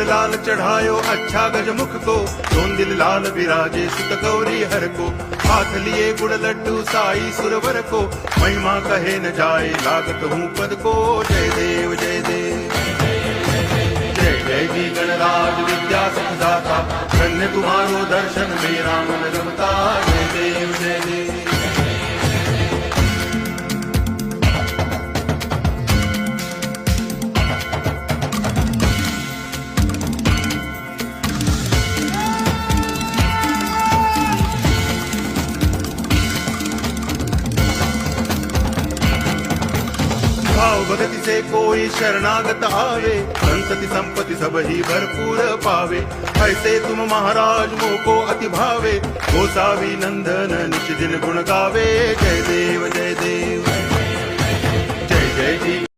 लाल चढ़ायो अच्छा गजमुख को, दोन दिल लाल विराजे सुत गौरी हर को, हाथ लिए गुड़ लड्डू साई सुरवर को, महिमा कहे न जाए लागत हूँ पद को। जय देव जय देव जय जय जी गणराज विद्या सुखदाता, धन्य तुम्हारो दर्शन मेरा मन रमता। जय देव जय देव भाव भगति से कोई शरणागत आवे, संतति संपत्ति सब ही भरपूर पावे। ऐसे तुम महाराज मोको अति भावे, गोसावी नंदन नित दिन गुण गावे। जय देव जय देव